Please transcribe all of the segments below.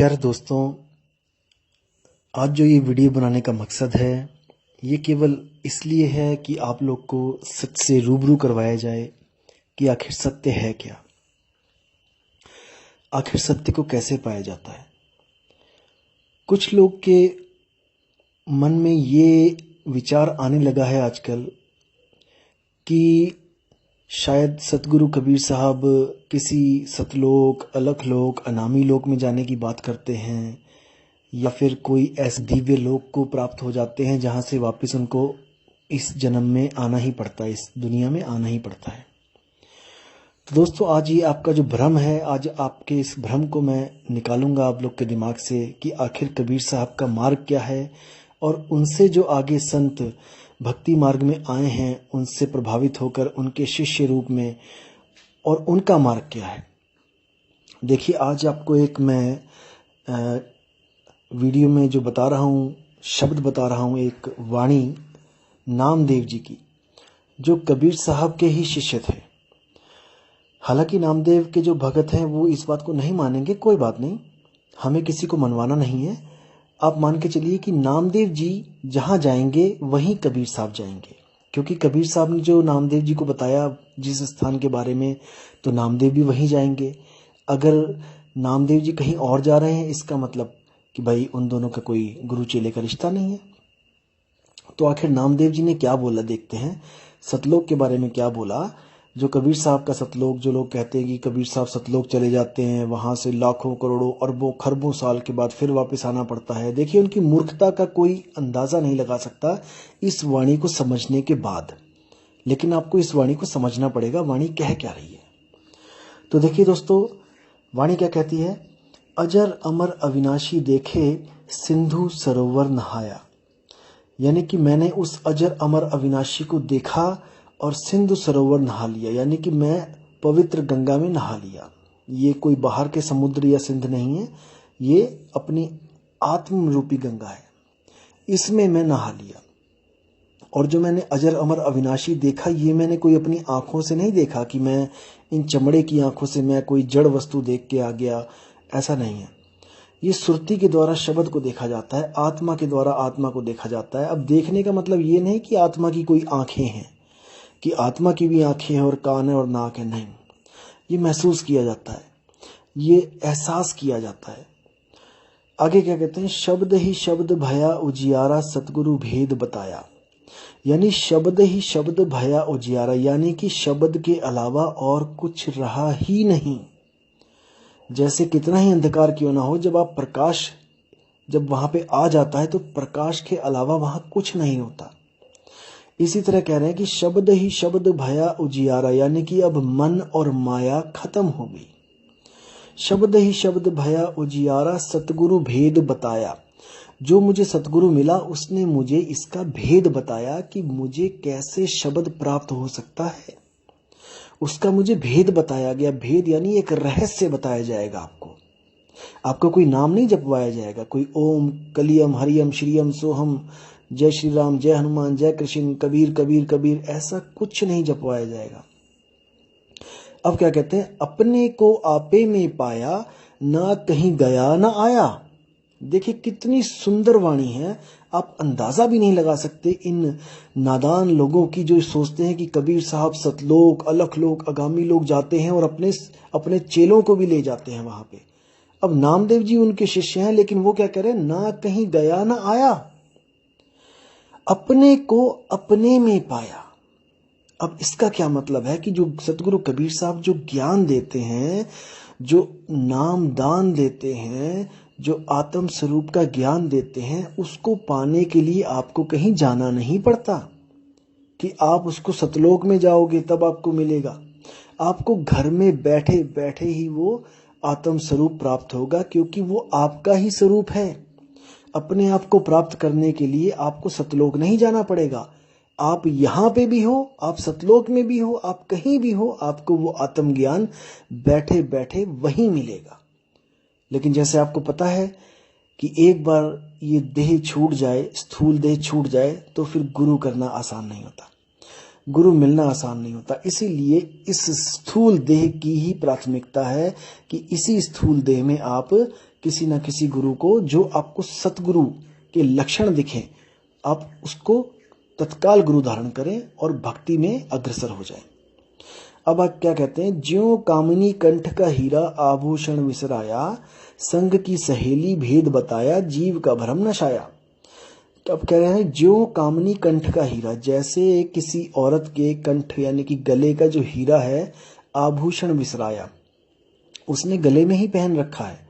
प्यारे दोस्तों, आज जो ये वीडियो बनाने का मकसद है, ये केवल इसलिए है कि आप लोग को सच से रूबरू करवाया जाए कि आखिर सत्य है क्या, आखिर सत्य को कैसे पाया जाता है। कुछ लोग के मन में ये विचार आने लगा है आजकल कि शायद सतगुरु कबीर साहब किसी सतलोक, अलखलोक, अनामी लोक में जाने की बात करते हैं, या फिर कोई ऐसे दिव्य लोक को प्राप्त हो जाते हैं जहाँ से वापस उनको इस जन्म में आना ही पड़ता है, इस दुनिया में आना ही पड़ता है। तो दोस्तों, आज ये आपका जो भ्रम है, आज आपके इस भ्रम को मैं निकालूंगा आप लोग के दिमाग से कि आखिर कबीर साहब का मार्ग क्या है और उनसे जो आगे संत भक्ति मार्ग में आए हैं, उनसे प्रभावित होकर उनके शिष्य रूप में, और उनका मार्ग क्या है। देखिए, आज आपको एक मैं वीडियो में जो बता रहा हूँ, शब्द बता रहा हूँ, एक वाणी नामदेव जी की, जो कबीर साहब के ही शिष्य थे। हालांकि नामदेव के जो भगत हैं वो इस बात को नहीं मानेंगे, कोई बात नहीं, हमें किसी को मनवाना नहीं है। आप मान के चलिए कि नामदेव जी जहाँ जाएंगे वहीं कबीर साहब जाएंगे, क्योंकि कबीर साहब ने जो नामदेव जी को बताया जिस स्थान के बारे में, तो नामदेव भी वहीं जाएंगे। अगर नामदेव जी कहीं और जा रहे हैं, इसका मतलब कि भाई उन दोनों का कोई गुरु चेले का रिश्ता नहीं है। तो आखिर नामदेव जी ने क्या बोला, देखते हैं सतलोक के बारे में क्या बोला। जो कबीर साहब का सतलोक, जो लोग कहते हैं कि कबीर साहब सतलोक चले जाते हैं, वहां से लाखों करोड़ों अरबों खरबों साल के बाद फिर वापस आना पड़ता है। देखिए, उनकी मूर्खता का कोई अंदाजा नहीं लगा सकता इस वाणी को समझने के बाद, लेकिन आपको इस वाणी को समझना पड़ेगा, वाणी कह क्या रही है। तो देखिए दोस्तों, वाणी क्या कहती है। अजर अमर अविनाशी देखे सिंधु सरोवर नहाया, यानी कि मैंने उस अजर अमर अविनाशी को देखा और सिंधु सरोवर नहा लिया, यानी कि मैं पवित्र गंगा में नहा लिया। ये कोई बाहर के समुद्र या सिंध नहीं है, ये अपनी आत्म रूपी गंगा है, इसमें मैं नहा लिया। और जो मैंने अजर अमर अविनाशी देखा, ये मैंने कोई अपनी आंखों से नहीं देखा कि मैं इन चमड़े की आंखों से मैं कोई जड़ वस्तु देख के आ गया, ऐसा नहीं है। ये सुरती के द्वारा शब्द को देखा जाता है, आत्मा के द्वारा आत्मा को देखा जाता है। अब देखने का मतलब ये नहीं कि आत्मा की कोई आंखें हैं, कि आत्मा की भी आंखें हैं और कान है और नाक है, नहीं। ये महसूस किया जाता है, ये एहसास किया जाता है। आगे क्या कहते हैं, शब्द ही शब्द भया उजियारा सतगुरु भेद बताया, यानी शब्द ही शब्द भया उजियारा, यानी कि शब्द के अलावा और कुछ रहा ही नहीं। जैसे कितना ही अंधकार क्यों ना हो, जब आप प्रकाश जब वहां पे आ जाता है तो प्रकाश के अलावा वहां कुछ नहीं होता। इसी तरह कह रहे हैं कि शब्द ही शब्द भया उजियारा, यानी कि अब मन और माया खत्म हो गई। शब्द ही शब्द भया उजियारा सतगुरु भेद बताया, जो मुझे सतगुरु मिला उसने मुझे इसका भेद बताया कि मुझे कैसे शब्द प्राप्त हो सकता है, उसका मुझे भेद बताया गया। भेद यानी एक रहस्य बताया जाएगा आपको कोई नाम नहीं जपवाया जाएगा, कोई ओम कलियम हरियम श्रीयम सोहम, जय श्री राम, जय हनुमान, जय कृष्ण, कबीर कबीर कबीर, ऐसा कुछ नहीं जपवाया जाएगा। अब क्या कहते हैं, अपने को आपे में पाया, ना कहीं गया ना आया। देखिए कितनी सुंदर वाणी है, आप अंदाजा भी नहीं लगा सकते इन नादान लोगों की, जो सोचते हैं कि कबीर साहब सतलोक, अलखलोक, आगामी लोग जाते हैं और अपने चेलों को भी ले जाते हैं वहां पे। अब नामदेव जी उनके शिष्य हैं, लेकिन वो क्या कह रहे हैं, ना कहीं गया ना आया, अपने को अपने में पाया। अब इसका क्या मतलब है कि जो सतगुरु कबीर साहब जो ज्ञान देते हैं, जो नाम दान देते हैं, जो आत्म स्वरूप का ज्ञान देते हैं, उसको पाने के लिए आपको कहीं जाना नहीं पड़ता कि आप उसको सतलोक में जाओगे तब आपको मिलेगा। आपको घर में बैठे बैठे ही वो आत्म स्वरूप प्राप्त होगा, क्योंकि वो आपका ही स्वरूप है। अपने आप को प्राप्त करने के लिए आपको सतलोक नहीं जाना पड़ेगा। आप यहाँ पे भी हो, आप सतलोक में भी हो, आप कहीं भी हो, आपको वो आत्मज्ञान बैठे बैठे वहीं मिलेगा। लेकिन जैसे आपको पता है कि एक बार ये देह छूट जाए, स्थूल देह छूट जाए, तो फिर गुरु करना आसान नहीं होता। गुरु मिलना आसान नहीं होता। इसीलिए इस स्थूल देह की ही प्राथमिकता है कि इसी स्थूल देह में आप किसी न किसी गुरु को, जो आपको सतगुरु के लक्षण दिखें, आप उसको तत्काल गुरु धारण करें और भक्ति में अग्रसर हो जाएं। अब आप क्या कहते हैं, ज्यों कामिनी कंठ का हीरा आभूषण विसराया, संग की सहेली भेद बताया, जीव का भ्रम नशाया। अब कह रहे हैं ज्यों कामिनी कंठ का हीरा, जैसे किसी औरत के कंठ यानी कि गले का जो हीरा है, आभूषण विसराया, उसने गले में ही पहन रखा है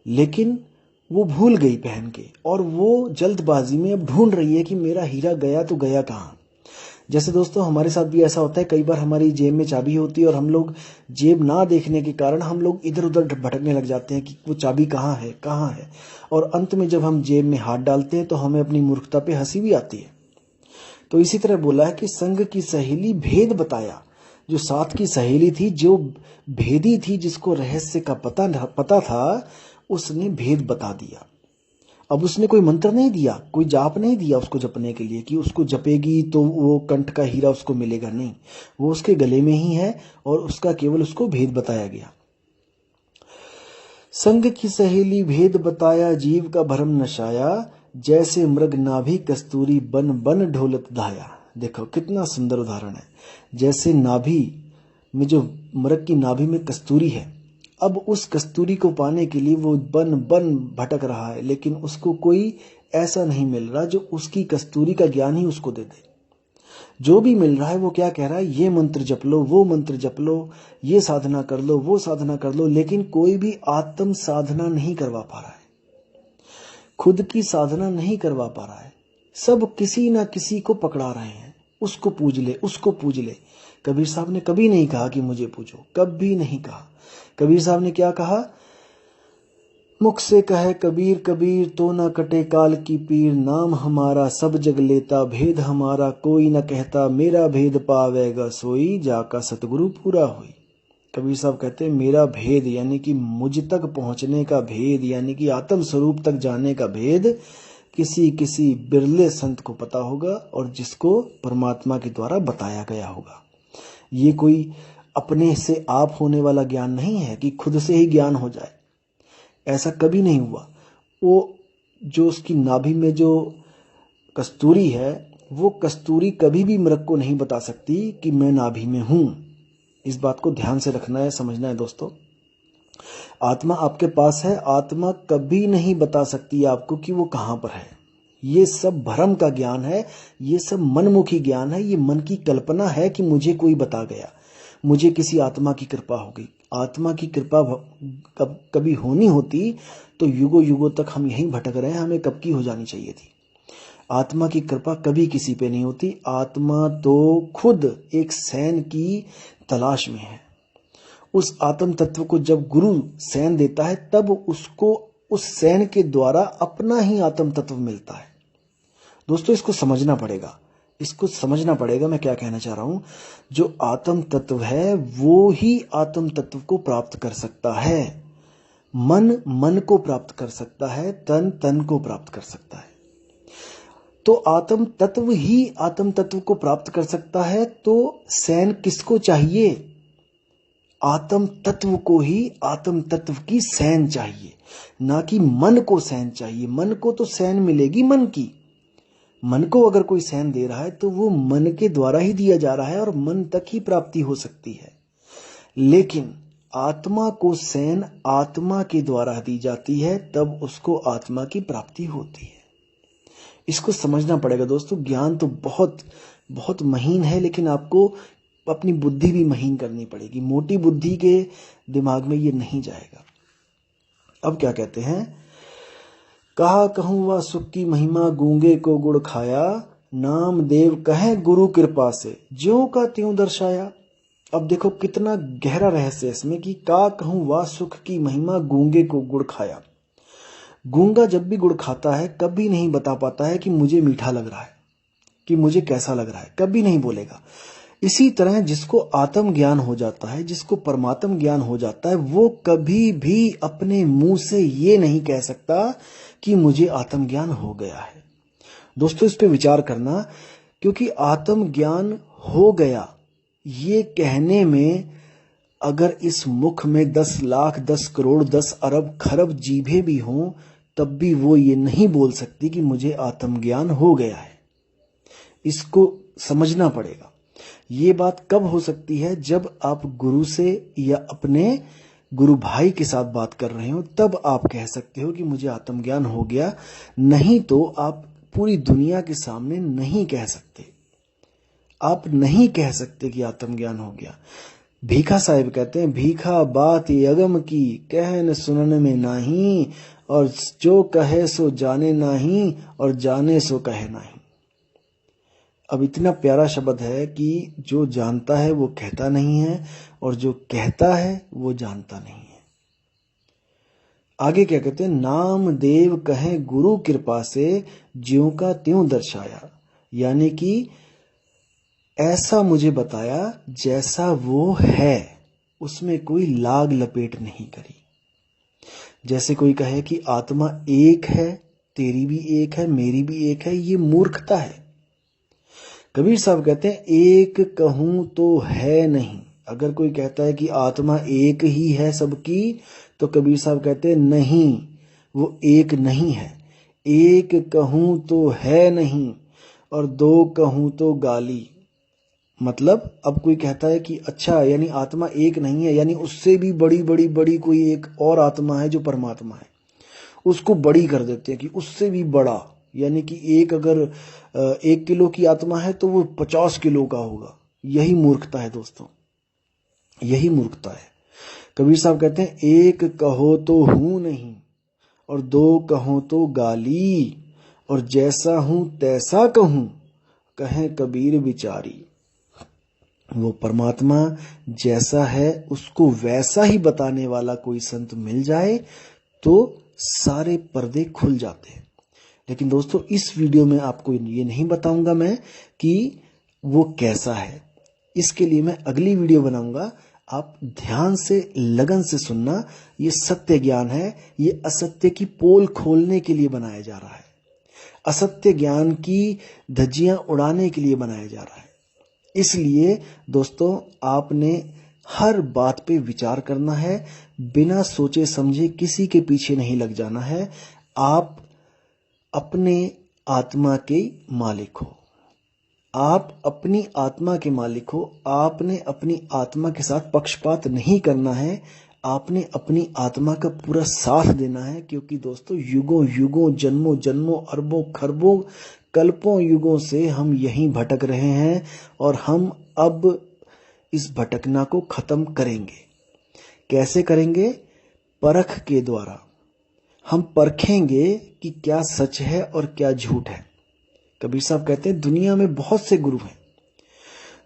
लेकिन वो भूल गई पहन के, और वो जल्दबाजी में अब ढूंढ रही है कि मेरा हीरा गया तो गया कहाँ। जैसे दोस्तों हमारे साथ भी ऐसा होता है, कई बार हमारी जेब में चाबी होती है और हम लोग जेब ना देखने के कारण हम लोग इधर उधर भटकने लग जाते हैं कि वो चाबी कहाँ है, और अंत में जब हम जेब में हाथ डालते हैं तो हमें अपनी मूर्खता पे हंसी भी आती है। तो इसी तरह बोला है कि संग की सहेली भेद बताया, जो साथ की सहेली थी, जो भेदी थी, जिसको रहस्य का पता था, उसने भेद बता दिया। अब उसने कोई मंत्र नहीं दिया, कोई जाप नहीं दिया उसको जपने के लिए कि उसको जपेगी तो वो कंठ का हीरा उसको मिलेगा, नहीं, वो उसके गले में ही है और उसका केवल उसको भेद बताया गया। संग की सहेली भेद बताया, जीव का भरम नशाया, जैसे मृग नाभि कस्तूरी बन बन ढोलत धाया। देखो कितना सुंदर उदाहरण है। जैसे नाभि में, जो मृग की नाभि में कस्तूरी है, अब उस कस्तूरी को पाने के लिए वो बन बन भटक रहा है, लेकिन उसको कोई ऐसा नहीं मिल रहा जो उसकी कस्तूरी का ज्ञान ही उसको दे दे। जो भी मिल रहा है वो क्या कह रहा है, ये मंत्र जप लो, वो मंत्र जप लो, ये साधना कर लो, वो साधना कर लो, लेकिन कोई भी आत्म साधना नहीं करवा पा रहा है, खुद की साधना नहीं करवा पा रहा है। सब किसी ना किसी को पकड़ा रहे हैं, उसको पूज ले, उसको पूज ले। कबीर साहब ने कभी नहीं कहा कि मुझे पूजो, कभी नहीं कहा। कबीर साहब ने क्या कहा, मुख से कहे कबीर कबीर तो न कटे काल की पीर, नाम हमारा सब जग लेता, भेद हमारा कोई न कहता, मेरा भेद पावेगा सोई, जाका सतगुरु पूरा हुई। कबीर साहब कहते हैं मेरा भेद यानी कि मुझ तक पहुंचने का भेद, यानी कि आत्म स्वरूप तक जाने का भेद किसी किसी बिरले संत को पता होगा, और जिसको परमात्मा के द्वारा बताया गया होगा। ये कोई अपने से आप होने वाला ज्ञान नहीं है कि खुद से ही ज्ञान हो जाए, ऐसा कभी नहीं हुआ। वो जो उसकी नाभि में जो कस्तूरी है, वो कस्तूरी कभी भी मृग को नहीं बता सकती कि मैं नाभि में हूं। इस बात को ध्यान से रखना है, समझना है दोस्तों। आत्मा आपके पास है, आत्मा कभी नहीं बता सकती आपको कि वो कहां पर है। ये सब भ्रम का ज्ञान है, ये सब मनमुखी ज्ञान है, ये मन की कल्पना है कि मुझे कोई बता गया, मुझे किसी आत्मा की कृपा हो गई। आत्मा की कृपा कभी होनी होती तो युगों युगों तक हम यहीं भटक रहे हैं, हमें कब की हो जानी चाहिए थी। आत्मा की कृपा कभी किसी पे नहीं होती। आत्मा तो खुद एक सैन की तलाश में है। उस आत्म तत्व को जब गुरु सैन देता है, तब उसको उस सैन के द्वारा अपना ही आत्म तत्व मिलता है। दोस्तों इसको समझना पड़ेगा, इसको समझना पड़ेगा। मैं क्या कहना चाह रहा हूं, जो आत्म तत्व है वो ही आत्म तत्व को प्राप्त कर सकता है। मन मन को प्राप्त कर सकता है, तन तन को प्राप्त कर सकता है। तो आत्म तत्व ही आत्म तत्व को प्राप्त कर सकता है। तो सैन किसको चाहिए? आत्म तत्व को ही आत्म तत्व की सैन चाहिए, ना कि मन को सैन चाहिए। मन को तो सैन मिलेगी मन की। मन को अगर कोई सैन दे रहा है तो वो मन के द्वारा ही दिया जा रहा है और मन तक ही प्राप्ति हो सकती है। लेकिन आत्मा को सैन आत्मा के द्वारा दी जाती है, तब उसको आत्मा की प्राप्ति होती है। इसको समझना पड़ेगा दोस्तों। ज्ञान तो बहुत बहुत महीन है, लेकिन आपको अपनी बुद्धि भी महीन करनी पड़ेगी। मोटी बुद्धि के दिमाग में ये नहीं जाएगा। अब क्या कहते हैं, कहा कहूं वा सुख की महिमा, गूंगे को गुड़ खाया, नाम देव कहे गुरु कृपा से, ज्यों का त्यों दर्शाया। अब देखो कितना गहरा रहस्य है इसमें कि का कहूं वा सुख की महिमा, गूंगे को गुड़ खाया। गूंगा जब भी गुड़ खाता है कभी नहीं बता पाता है कि मुझे मीठा लग रहा है, कि मुझे कैसा लग रहा है, कभी नहीं बोलेगा। इसी तरह जिसको आत्म ज्ञान हो जाता है, जिसको परमात्म ज्ञान हो जाता है, वो कभी भी अपने मुंह से ये नहीं कह सकता कि मुझे आत्म ज्ञान हो गया है। दोस्तों इस पे विचार करना, क्योंकि आत्म ज्ञान हो गया ये कहने में अगर इस मुख में 10 लाख 10 करोड़ 10 अरब खरब जीभें भी हों तब भी वो ये नहीं बोल सकती कि मुझे आत्मज्ञान हो गया है। इसको समझना पड़ेगा। ये बात कब हो सकती है? जब आप गुरु से या अपने गुरु भाई के साथ बात कर रहे हो, तब आप कह सकते हो कि मुझे आत्मज्ञान हो गया। नहीं तो आप पूरी दुनिया के सामने नहीं कह सकते। आप नहीं कह सकते कि आत्मज्ञान हो गया। भीखा साहिब कहते हैं, भीखा बात यगम की कहन सुनन में नाही, और जो कहे सो जाने नाही, और जाने सो कहे नाही। अब इतना प्यारा शब्द है कि जो जानता है वो कहता नहीं है, और जो कहता है वो जानता नहीं है। आगे क्या कहते हैं? नाम देव कहे गुरु कृपा से, ज्यों का त्यों दर्शाया। यानी कि ऐसा मुझे बताया जैसा वो है, उसमें कोई लाग लपेट नहीं करी। जैसे कोई कहे कि आत्मा एक है, तेरी भी एक है, मेरी भी एक है, ये मूर्खता है। कबीर साहब कहते हैं, एक कहूं तो है नहीं। अगर कोई कहता है कि आत्मा एक ही है सबकी, तो कबीर साहब कहते हैं नहीं, वो एक नहीं है। एक कहूं तो है नहीं, और दो कहूं तो गाली। मतलब अब कोई कहता है कि अच्छा, यानी आत्मा एक नहीं है, यानी उससे भी बड़ी बड़ी बड़ी कोई एक और आत्मा है जो परमात्मा है, उसको बड़ी कर देते हैं कि उससे भी बड़ा। यानी कि एक अगर 1 किलो की आत्मा है तो वो 50 किलो का होगा। यही मूर्खता है दोस्तों, यही मूर्खता है। कबीर साहब कहते हैं, एक कहो तो हूं नहीं, और दो कहो तो गाली, और जैसा हूं तैसा कहूं, कहे कबीर विचारी। वो परमात्मा जैसा है उसको वैसा ही बताने वाला कोई संत मिल जाए तो सारे पर्दे खुल जाते हैं। लेकिन दोस्तों, इस वीडियो में आपको ये नहीं बताऊंगा मैं कि वो कैसा है। इसके लिए मैं अगली वीडियो बनाऊंगा। आप ध्यान से, लगन से सुनना। ये सत्य ज्ञान है, ये असत्य की पोल खोलने के लिए बनाया जा रहा है, असत्य ज्ञान की धज्जियां उड़ाने के लिए बनाया जा रहा है। इसलिए दोस्तों, आपने हर बात पे विचार करना है, बिना सोचे समझे किसी के पीछे नहीं लग जाना है। आप अपने आत्मा के मालिक हो, आप अपनी आत्मा के मालिक हो। आपने अपनी आत्मा के साथ पक्षपात नहीं करना है, आपने अपनी आत्मा का पूरा साथ देना है। क्योंकि दोस्तों, युगों युगों, जन्मों जन्मों, अरबों खरबों, कल्पों युगों से हम यहीं भटक रहे हैं, और हम अब इस भटकना को खत्म करेंगे। कैसे करेंगे? परख के द्वारा। हम परखेंगे कि क्या सच है और क्या झूठ है। कबीर साहब कहते हैं, दुनिया में बहुत से गुरु हैं,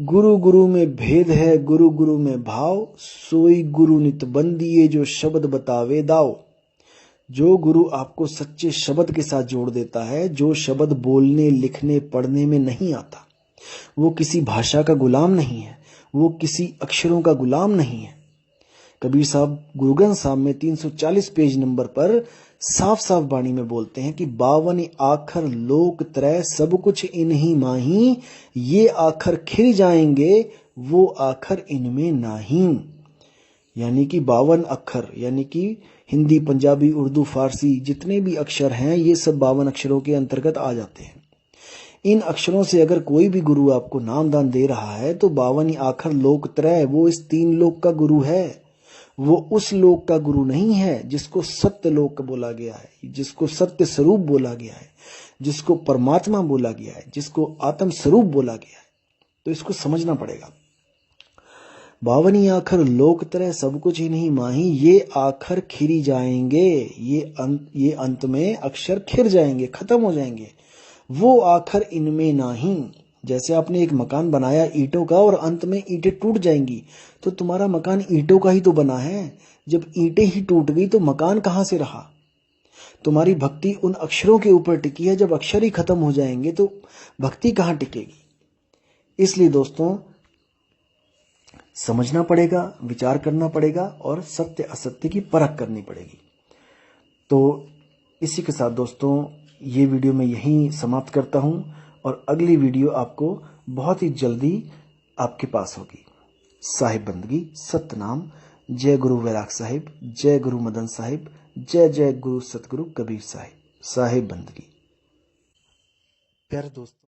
गुरु गुरु में भेद है, गुरु गुरु में भाव, सोई गुरु नित बंदिए, जो शब्द बतावे दाओ। जो गुरु आपको सच्चे शब्द के साथ जोड़ देता है, जो शब्द बोलने लिखने पढ़ने में नहीं आता, वो किसी भाषा का गुलाम नहीं है, वो किसी अक्षरों का गुलाम नहीं है। कबीर साहब गुरु ग्रंथ साहब में 340 पेज नंबर पर साफ साफ वाणी में बोलते हैं कि 52 आखर लोक त्रय सब कुछ इन्हीं माही, ये आखर खिर जाएंगे वो आखर इनमें नाही। यानी कि 52 अक्षर, यानी कि हिंदी, पंजाबी, उर्दू, फारसी जितने भी अक्षर हैं, ये सब 52 अक्षरों के अंतर्गत आ जाते हैं। इन अक्षरों से अगर कोई भी गुरु आपको नामदान दे रहा है तो 52 आखर लोक त्रय, वो इस 3 लोक का गुरु है। वो उस लोक का गुरु नहीं है जिसको सत्य लोक बोला गया है, जिसको सत्य स्वरूप बोला गया है, जिसको परमात्मा बोला गया है, जिसको आत्म स्वरूप बोला गया है। तो इसको समझना पड़ेगा। 52 आखर लोक त्रय सब कुछ ही नहीं माही, ये आखर खिरी जाएंगे, ये अंत में अक्षर खिर जाएंगे, खत्म हो जाएंगे, वो आखर इनमें नाही। जैसे आपने एक मकान बनाया ईंटों का और अंत में ईंटें टूट जाएंगी, तो तुम्हारा मकान ईंटों का ही तो बना है। जब ईंटें ही टूट गई तो मकान कहां से रहा? तुम्हारी भक्ति उन अक्षरों के ऊपर टिकी है, जब अक्षर ही खत्म हो जाएंगे तो भक्ति कहां टिकेगी? इसलिए दोस्तों, समझना पड़ेगा, विचार करना पड़ेगा, और सत्य असत्य की परख करनी पड़ेगी। तो इसी के साथ दोस्तों, ये वीडियो मैं यहीं समाप्त करता हूं, और अगली वीडियो आपको बहुत ही जल्दी आपके पास होगी। साहिब बंदगी, सतनाम, जय गुरु वैराग साहिब, जय गुरु मदन साहिब, जय जय गुरु सतगुरु कबीर साहिब। साहिब बंदगी। प्यारे दोस्तों,